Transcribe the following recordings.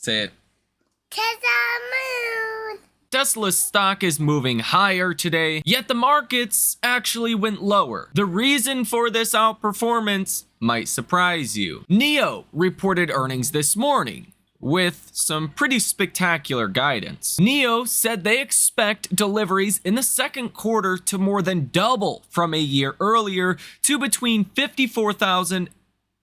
Say it. To the moon. Tesla's stock is moving higher today, yet the markets actually went lower. The reason for this outperformance might surprise you. NIO reported earnings this morning with some pretty spectacular guidance. NIO said they expect deliveries in the second quarter to more than double from a year earlier to between 54,000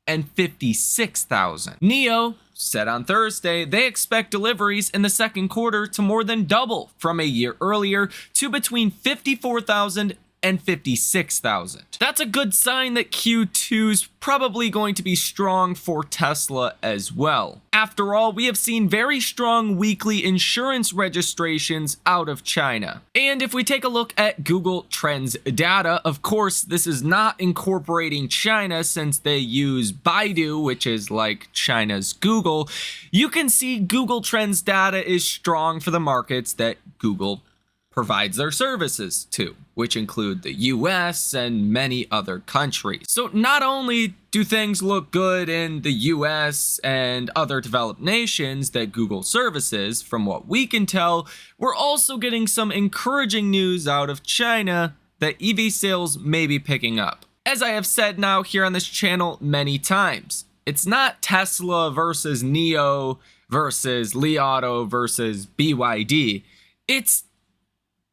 and 56,000. NIO said on Thursday they expect deliveries in the second quarter to more than double from a year earlier to between 54,000 and 56,000. That's a good sign that Q2's probably going to be strong for Tesla as well. After all, we have seen very strong weekly insurance registrations out of China. And if we take a look at Google Trends data, of course, this is not incorporating China since they use Baidu, which is like China's Google. You can see Google Trends data is strong for the markets that Google provides their services to, which include the US and many other countries. So not only do things look good in the US and other developed nations that Google services, from what we can tell, we're also getting some encouraging news out of China that EV sales may be picking up. As I have said now here on this channel many times, it's not Tesla versus NIO versus Li Auto versus BYD. It's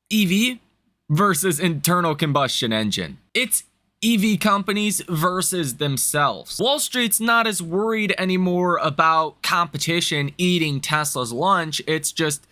EV versus internal combustion engine. It's EV companies versus themselves. Wall Street's not as worried anymore about competition eating Tesla's lunch. It's just,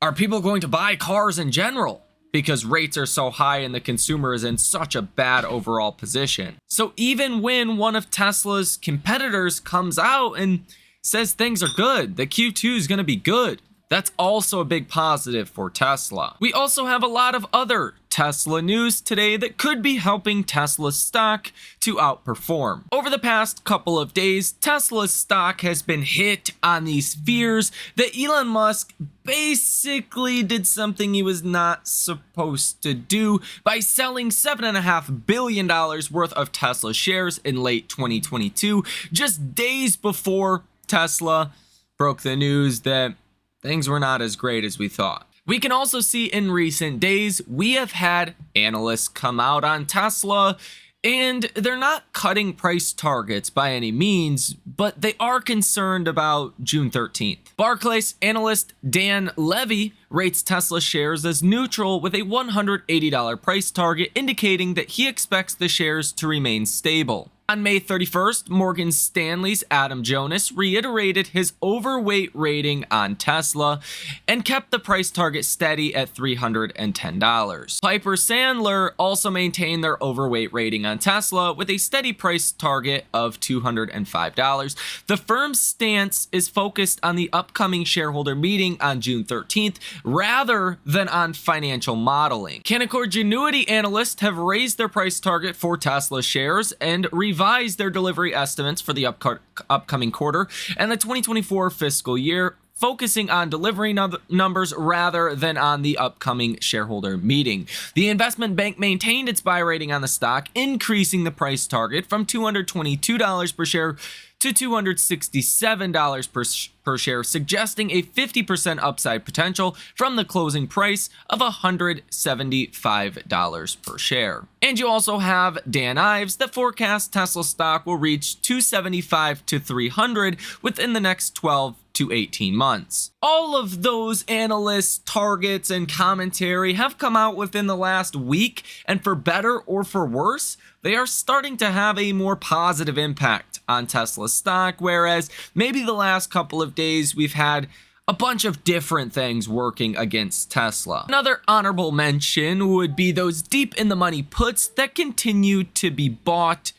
are people going to buy cars in general? Because rates are so high and the consumer is in such a bad overall position. So even when one of Tesla's competitors comes out and says things are good, the Q2 is going to be good, that's also a big positive for Tesla. We also have a lot of other Tesla news today that could be helping Tesla's stock to outperform. Over the past couple of days, Tesla's stock has been hit on these fears that Elon Musk basically did something he was not supposed to do by selling $7.5 billion worth of Tesla shares in late 2022, just days before Tesla broke the news that things were not as great as we thought. We can also see in recent days, we have had analysts come out on Tesla, and they're not cutting price targets by any means, but they are concerned about June 13th. Barclays analyst Dan Levy rates Tesla shares as neutral with a $180 price target, indicating that he expects the shares to remain stable. On May 31st, Morgan Stanley's Adam Jonas reiterated his overweight rating on Tesla and kept the price target steady at $310. Piper Sandler also maintained their overweight rating on Tesla with a steady price target of $205. The firm's stance is focused on the upcoming shareholder meeting on June 13th rather than on financial modeling. Canaccord Genuity analysts have raised their price target for Tesla shares and revised their delivery estimates for the upcoming quarter and the 2024 fiscal year, focusing on delivery numbers rather than on the upcoming shareholder meeting. The investment bank maintained its buy rating on the stock, increasing the price target from $222 per share to $267 per share, suggesting a 50% upside potential from the closing price of $175 per share. And you also have Dan Ives that forecasts Tesla stock will reach 275 to 300 within the next 12 to 18 months. All of those analysts' targets and commentary have come out within the last week, and for better or for worse, they are starting to have a more positive impact on Tesla stock, whereas maybe the last couple of days we've had a bunch of different things working against Tesla. Another honorable mention would be those deep in the money puts that continue to be bought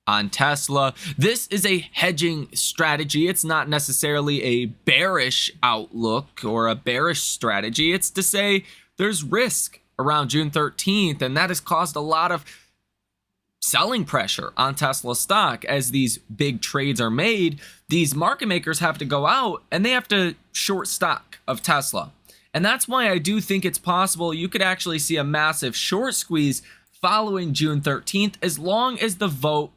on Tesla. This is a hedging strategy. It's not necessarily a bearish outlook or a bearish strategy. It's to say there's risk around June 13th, and that has caused a lot of selling pressure on Tesla stock. As these big trades are made, these market makers have to go out and they have to short stock of Tesla. And that's why I do think it's possible you could actually see a massive short squeeze following June 13th, as long as the vote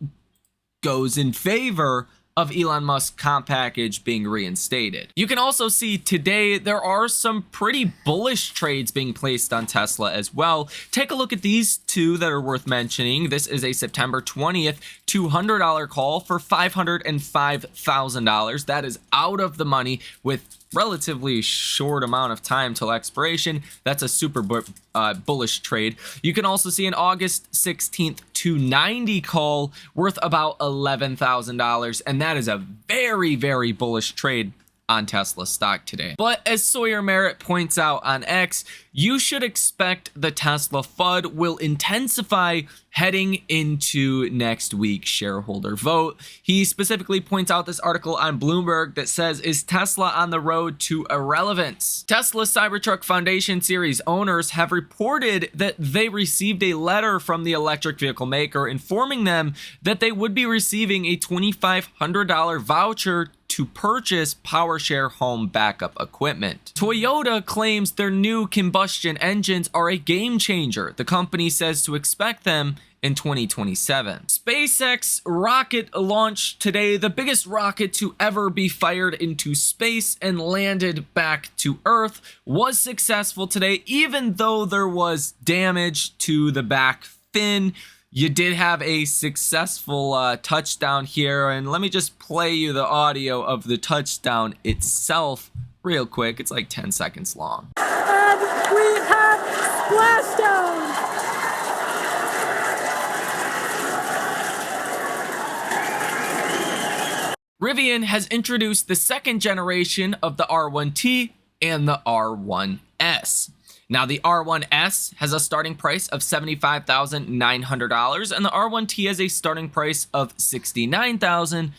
goes in favor of Elon Musk's comp package being reinstated. You can also see today there are some pretty bullish trades being placed on Tesla as well. Take a look at these two that are worth mentioning. This is a September 20th $200 call for $505,000. That is out of the money with relatively short amount of time till expiration. That's a super bullish trade. You can also see an August 16th 290 call worth about $11,000, and that is a very, very bullish trade on Tesla stock today. But as Sawyer Merritt points out on X, you should expect the Tesla FUD will intensify heading into next week's shareholder vote. He specifically points out this article on Bloomberg that says, is Tesla on the road to irrelevance? Tesla Cybertruck Foundation Series owners have reported that they received a letter from the electric vehicle maker informing them that they would be receiving a $2,500 voucher to purchase PowerShare home backup equipment. Toyota claims their new combustion engines are a game changer. The company says to expect them in 2027. SpaceX rocket launched today, the biggest rocket to ever be fired into space and landed back to Earth, was successful today, even though there was damage to the back fin. You did have a successful touchdown here, and let me just play you the audio of the touchdown itself real quick. It's like 10 seconds long. And we have splashdown! Rivian has introduced the second generation of the R1T and the R1S. Now, the R1S has a starting price of $75,900, and the R1T has a starting price of $69,900.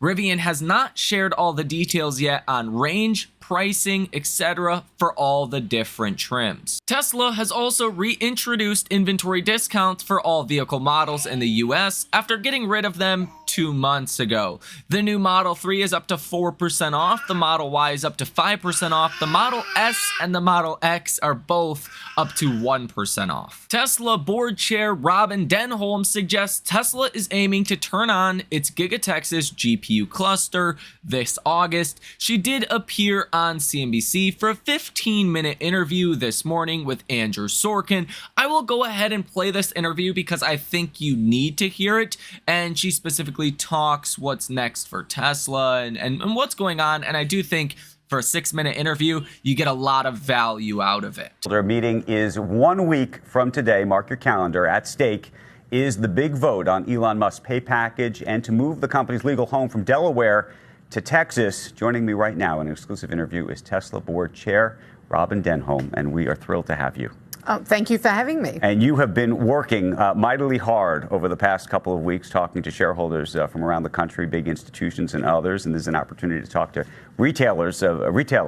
Rivian has not shared all the details yet on range, pricing, etc. for all the different trims. Tesla has also reintroduced inventory discounts for all vehicle models in the US after getting rid of them 2 months ago. The new Model 3 is up to 4% off, the Model Y is up to 5% off, the Model S and the Model X are both up to 1% off. Tesla board chair Robin Denholm suggests Tesla is aiming to turn on its Giga Texas GPU cluster this August. She did appear on CNBC for a 15-minute interview this morning with Andrew Sorkin. I will go ahead and play this interview because I think you need to hear it, and she specifically talks what's next for Tesla and what's going on, and I do think for a 6-minute interview, you get a lot of value out of it. Their meeting is 1 week from today. Mark your calendar. At stake is the big vote on Elon Musk's pay package and to move the company's legal home from Delaware to Texas. Joining me right now in an exclusive interview is Tesla board chair Robin Denholm, and we are thrilled to have you. Oh, thank you for having me. And you have been working mightily hard over the past couple of weeks, talking to shareholders from around the country, big institutions and others. And there's an opportunity to talk to retail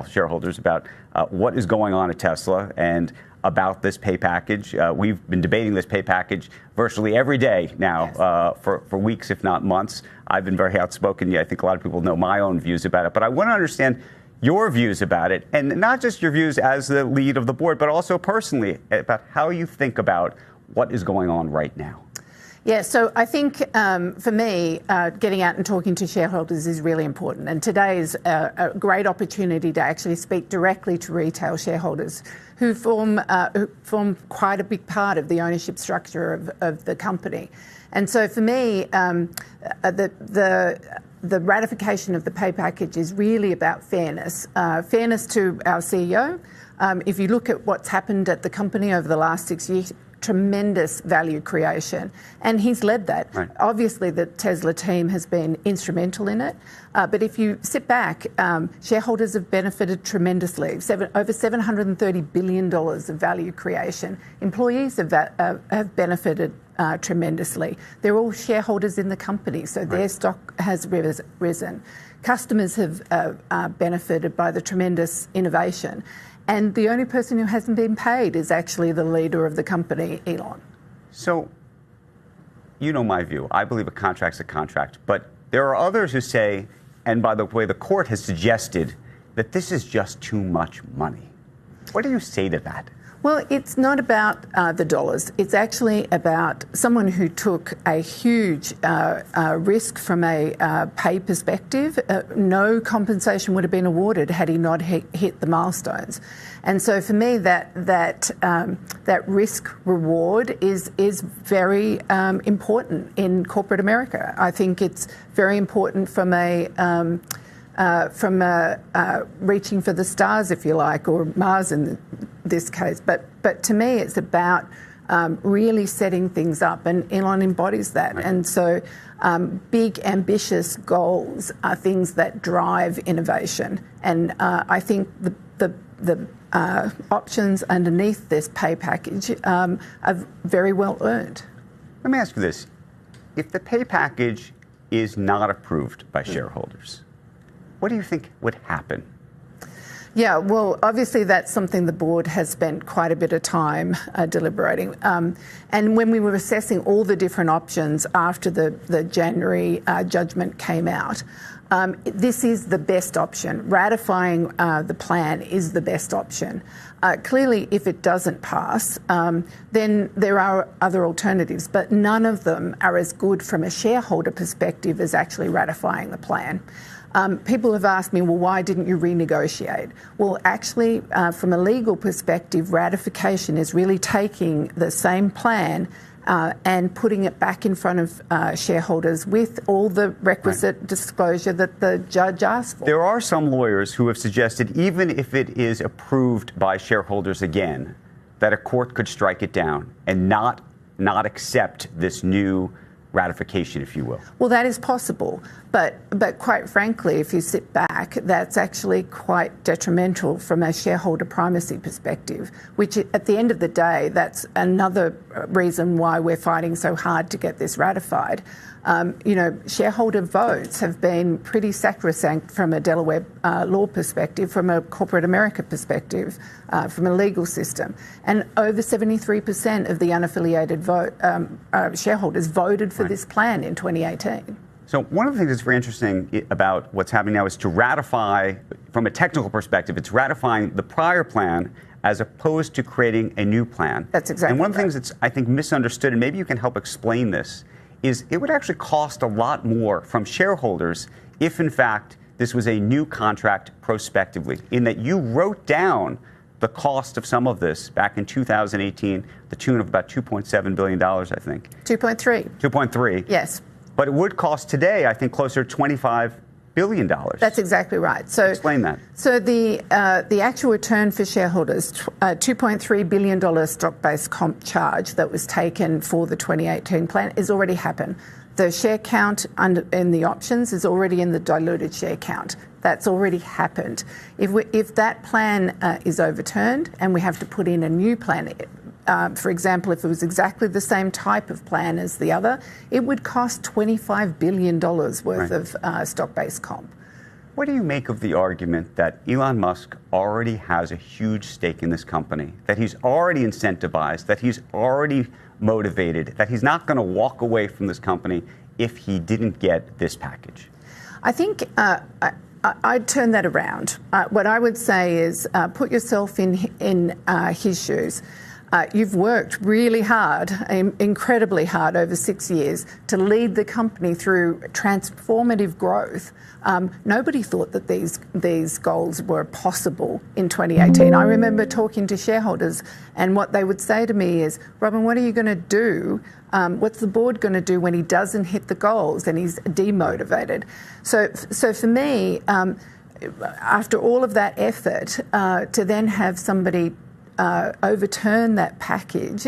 shareholders about what is going on at Tesla and about this pay package. We've been debating this pay package virtually every day now for weeks, if not months. I've been very outspoken. Yeah, I think a lot of people know my own views about it. But I want to understand your views about it, and not just your views as the lead of the board, but also personally about how you think about what is going on right now. Yeah, so I think for me, getting out and talking to shareholders is really important. And today is a great opportunity to actually speak directly to retail shareholders who form quite a big part of the ownership structure of the company. And so for me, the ratification of the pay package is really about fairness. Fairness to our CEO. If you look at what's happened at the company over the last 6 years, tremendous value creation. And he's led that. Right. Obviously, the Tesla team has been instrumental in it. But if you sit back, shareholders have benefited tremendously. Over $730 billion of value creation. Employees have benefited tremendously. They're all shareholders in the company, so their stock has risen. Customers have benefited by the tremendous innovation. And the only person who hasn't been paid is actually the leader of the company, Elon. So, you know my view. I believe a contract's a contract. But there are others who say, and by the way, the court has suggested that this is just too much money. What do you say to that? Well, it's not about the dollars. It's actually about someone who took a huge risk from a pay perspective. No compensation would have been awarded had he not hit the milestones. And so for me, that risk reward is very important in corporate America. I think it's very important from reaching for the stars, if you like, or Mars in this case. But to me, it's about really setting things up, and Elon embodies that. Right. And so big, ambitious goals are things that drive innovation. And I think the options underneath this pay package are very well earned. Let me ask you this. If the pay package is not approved by shareholders, what do you think would happen? Yeah, well, obviously that's something the board has spent quite a bit of time deliberating. And when we were assessing all the different options after the January judgment came out, this is the best option. Ratifying the plan is the best option. Clearly, if it doesn't pass, then there are other alternatives, but none of them are as good from a shareholder perspective as actually ratifying the plan. People have asked me, well, why didn't you renegotiate? Well, actually, from a legal perspective, ratification is really taking the same plan and putting it back in front of shareholders with all the requisite disclosure that the judge asked for. There are some lawyers who have suggested, even if it is approved by shareholders again, that a court could strike it down and not accept this new ratification, if you will. Well, that is possible, but quite frankly, if you sit back, that's actually quite detrimental from a shareholder primacy perspective, which at the end of the day, that's another reason why we're fighting so hard to get this ratified. Shareholder votes have been pretty sacrosanct from a Delaware law perspective, from a corporate America perspective, from a legal system. And over 73% of the unaffiliated shareholders voted for this plan in 2018. So one of the things that's very interesting about what's happening now is to ratify, from a technical perspective, it's ratifying the prior plan as opposed to creating a new plan. That's exactly right. And one of the things that's, I think, misunderstood, and maybe you can help explain this, is it would actually cost a lot more from shareholders if, in fact, this was a new contract prospectively, in that you wrote down the cost of some of this back in 2018, the tune of about $2.7 billion, I think. 2.3. 2.3. Yes. But it would cost today, I think, closer to $25 billion. That's exactly right. So explain that. So the actual return for shareholders, $2.3 billion stock-based comp charge that was taken for the 2018 plan is already happened. The share count in the options is already in the diluted share count. That's already happened. If that plan is overturned and we have to put in a new plan, for example, if it was exactly the same type of plan as the other, it would cost $25 billion worth of stock-based comp. What do you make of the argument that Elon Musk already has a huge stake in this company, that he's already incentivized, that he's already motivated, that he's not going to walk away from this company if he didn't get this package? I think I'd turn that around. What I would say is put yourself in his shoes. You've worked really hard, incredibly hard over 6 years to lead the company through transformative growth. Nobody thought that these goals were possible in 2018. I remember talking to shareholders and what they would say to me is, Robin, what are you going to do? What's the board going to do when he doesn't hit the goals and he's demotivated? So for me, after all of that effort, to then have somebody overturn that package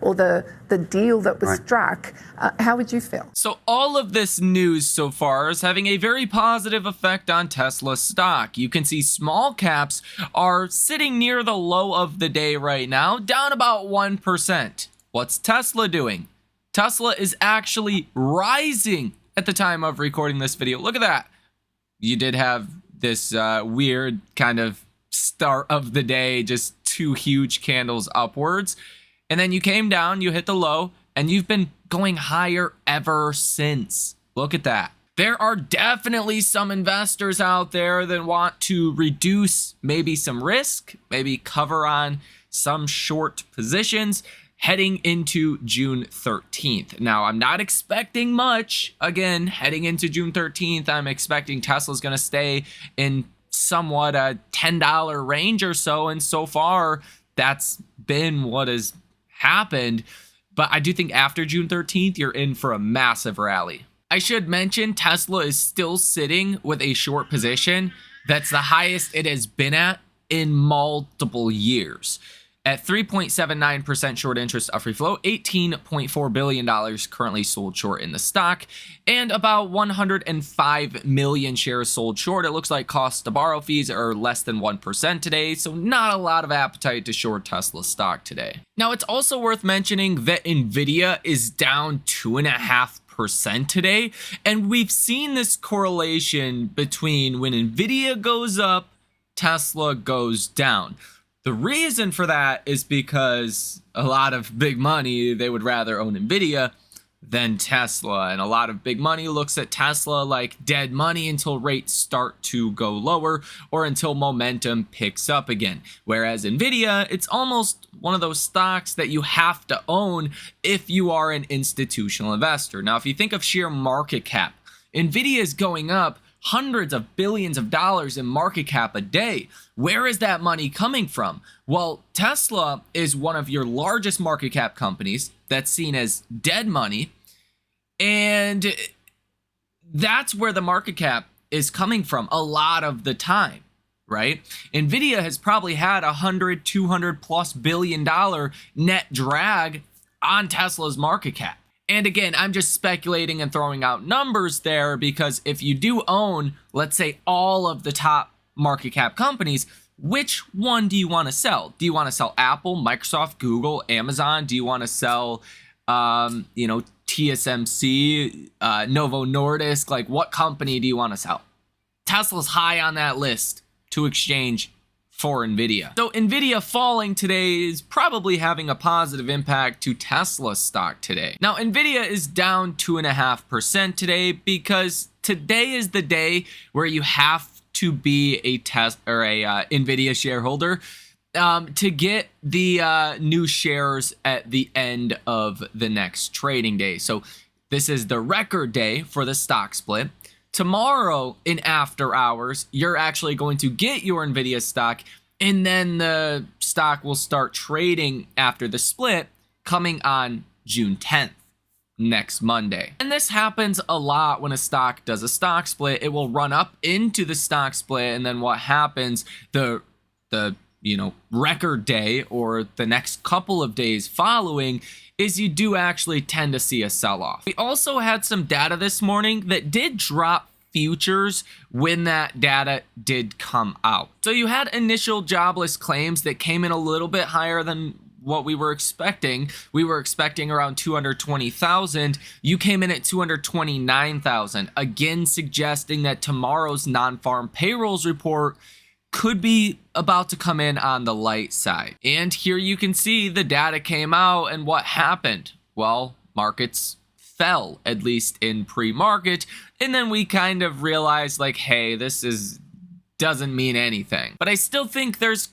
or the deal that was struck, how would you feel? So all of this news so far is having a very positive effect on Tesla stock. You can see small caps are sitting near the low of the day right now, down about 1%. What's Tesla doing? Tesla is actually rising at the time of recording this video. Look at that. You did have this weird kind of start of the day, just two huge candles upwards, and then you came down, you hit the low, and you've been going higher ever since. Look at that. There are definitely some investors out there that want to reduce maybe some risk, maybe cover on some short positions heading into June 13th. Now, I'm not expecting much. Again, heading into June 13th, I'm expecting Tesla's going to stay in somewhat a $10 range or so. And so far, that's been what has happened. But I do think after June 13th, you're in for a massive rally. I should mention Tesla is still sitting with a short position that's the highest it has been at in multiple years. At 3.79% short interest of free float, $18.4 billion currently sold short in the stock, and about 105 million shares sold short. It looks like cost to borrow fees are less than 1% today, so not a lot of appetite to short Tesla stock today. Now, it's also worth mentioning that Nvidia is down 2.5% today, and we've seen this correlation between when Nvidia goes up, Tesla goes down. The reason for that is because a lot of big money, they would rather own Nvidia than Tesla, and a lot of big money looks at Tesla like dead money until rates start to go lower or until momentum picks up again. Whereas Nvidia, it's almost one of those stocks that you have to own if you are an institutional investor. Now, if you think of sheer market cap, Nvidia is going up hundreds of billions of dollars in market cap a day. Where is that money coming from? Well, Tesla is one of your largest market cap companies that's seen as dead money, and that's where the market cap is coming from a lot of the time, right? Nvidia has probably had $100-200+ billion net drag on Tesla's market cap. And again, I'm just speculating and throwing out numbers there because if you do own, let's say, all of the top market cap companies, which one do you want to sell? Do you want to sell Apple, Microsoft, Google, Amazon? Do you want to sell, TSMC, Novo Nordisk? Like, what company do you want to sell? Tesla's high on that list to exchange for Nvidia. So Nvidia falling today is probably having a positive impact to Tesla stock today. Now, Nvidia is down 2.5% today because today is the day where you have to be a Nvidia shareholder to get the new shares at the end of the next trading day. So this is the record day for the stock split. Tomorrow in after hours, you're actually going to get your Nvidia stock, and then the stock will start trading after the split coming on June 10th, next Monday. And this happens a lot when a stock does a stock split. It will run up into the stock split, and then what happens, the record day or the next couple of days following is you do actually tend to see a sell-off. We also had some data this morning that did drop futures when that data did come out. So you had initial jobless claims that came in a little bit higher than what we were expecting. We were expecting around 220,000. You came in at 229,000, again suggesting that tomorrow's non-farm payrolls report could be about to come in on the light side. And here you can see the data came out, and what happened? Well, markets fell, at least in pre-market, and then we kind of realized like, hey, doesn't mean anything. But I still think there's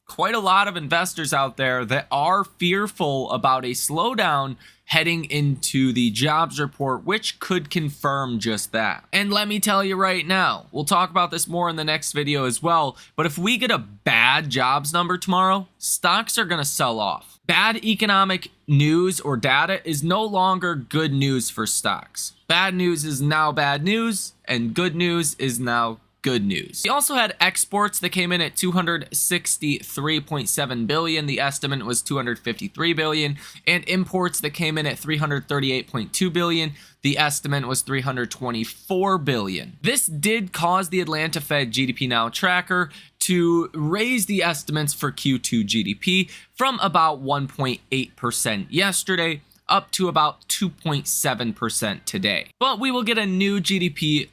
quite a lot of investors out there that are fearful about a slowdown heading into the jobs report, which could confirm just that. And let me tell you right now, we'll talk about this more in the next video as well, but if we get a bad jobs number tomorrow, stocks are going to sell off. Bad economic news or data is no longer good news for stocks. Bad news is now bad news, and good news is now good news. We also had exports that came in at 263.7 billion. The estimate was 253 billion, and imports that came in at 338.2 billion. The estimate was 324 billion. This did cause the Atlanta Fed GDP Now tracker to raise the estimates for Q2 GDP from about 1.8% yesterday up to about 2.7% today. But we will get a new GDP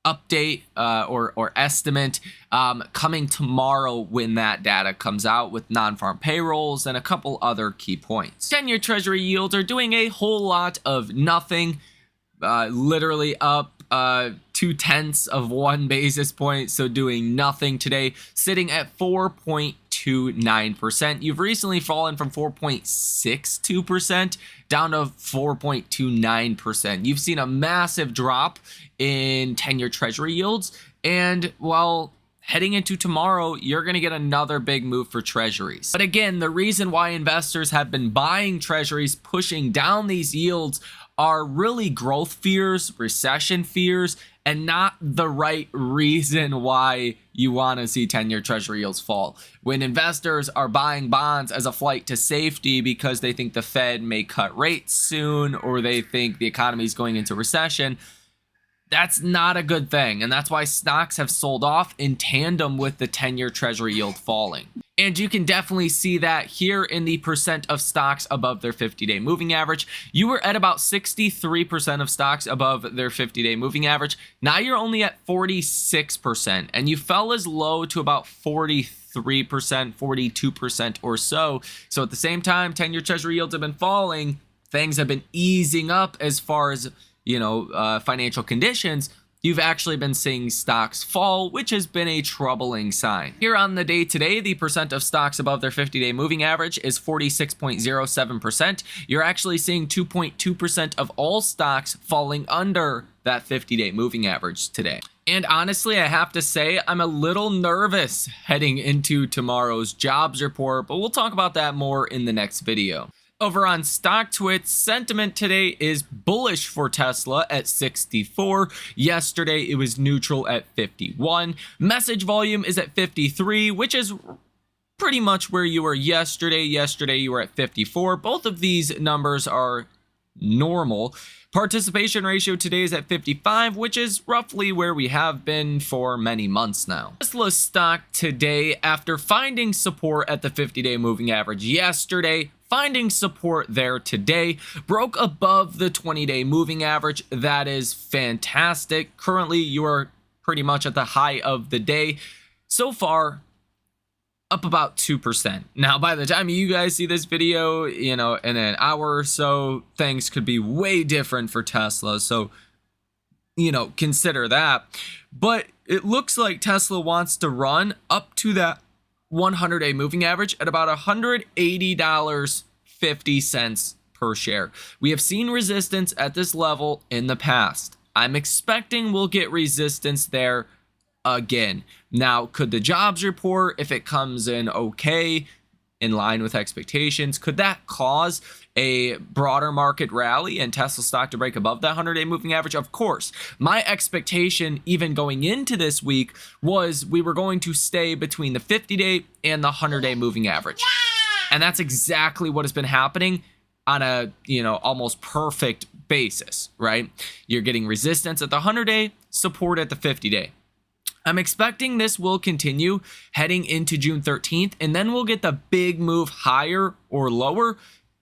update or estimate coming tomorrow when that data comes out with non-farm payrolls and a couple other key points. 10-year Treasury yields are doing a whole lot of nothing, literally up 0.2 basis point, so doing nothing today, sitting at 4.29%. You've recently fallen from 4.62% down to 4.29%. You've seen a massive drop in 10-year Treasury yields, and while heading into tomorrow, you're going to get another big move for treasuries. But again, the reason why investors have been buying treasuries, pushing down these yields, are really growth fears, recession fears, and not the right reason why you want to see 10-year treasury yields fall. When investors are buying bonds as a flight to safety because they think the Fed may cut rates soon, or they think the economy is going into recession, that's not a good thing, and that's why stocks have sold off in tandem with the 10-year Treasury yield falling. And you can definitely see that here in the percent of stocks above their 50-day moving average. You were at about 63% of stocks above their 50-day moving average. Now you're only at 46%, and you fell as low to about 43%, 42% or so. So at the same time, 10-year Treasury yields have been falling, things have been easing up as far as financial conditions. You've actually been seeing stocks fall, which has been a troubling sign. Here on the day today, the percent of stocks above their 50-day moving average is 46.07%. You're actually seeing 2.2% of all stocks falling under that 50-day moving average today. And honestly, I have to say, I'm a little nervous heading into tomorrow's jobs report, but we'll talk about that more in the next video. Over on StockTwits, sentiment today is bullish for Tesla at 64. Yesterday, it was neutral at 51. Message volume is at 53, which is pretty much where you were yesterday. Yesterday, you were at 54. Both of these numbers are normal. Participation ratio today is at 55, which is roughly where we have been for many months now. Tesla stock today, after finding support at the 50-day moving average yesterday, finding support there today, broke above the 20-day moving average. That is fantastic. Currently, you are pretty much at the high of the day. So far, up about 2%. Now, by the time you guys see this video, in an hour or so, things could be way different for Tesla. So, consider that. But it looks like Tesla wants to run up to that 100-day moving average at about $180.50 per share. We have seen resistance at this level in the past. I'm expecting we'll get resistance there again. Now, could the jobs report, if it comes in okay, in line with expectations, could that cause a broader market rally and Tesla stock to break above that 100-day moving average? Of course. My expectation, even going into this week, was we were going to stay between the 50-day and the 100-day moving average. And that's exactly what has been happening on a, almost perfect basis, right? You're getting resistance at the 100-day, support at the 50-day. I'm expecting this will continue heading into June 13th, and then we'll get the big move higher or lower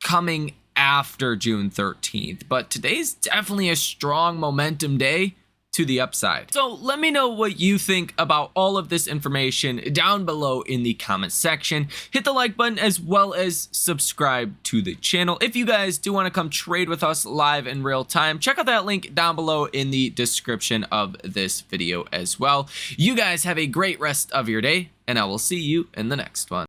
coming after June 13th. But today's definitely a strong momentum day to the upside. So let me know what you think about all of this information down below in the comment section. Hit the like button as well as subscribe to the channel. If you guys do want to come trade with us live in real time, check out that link down below in the description of this video as well. You guys have a great rest of your day, and I will see you in the next one.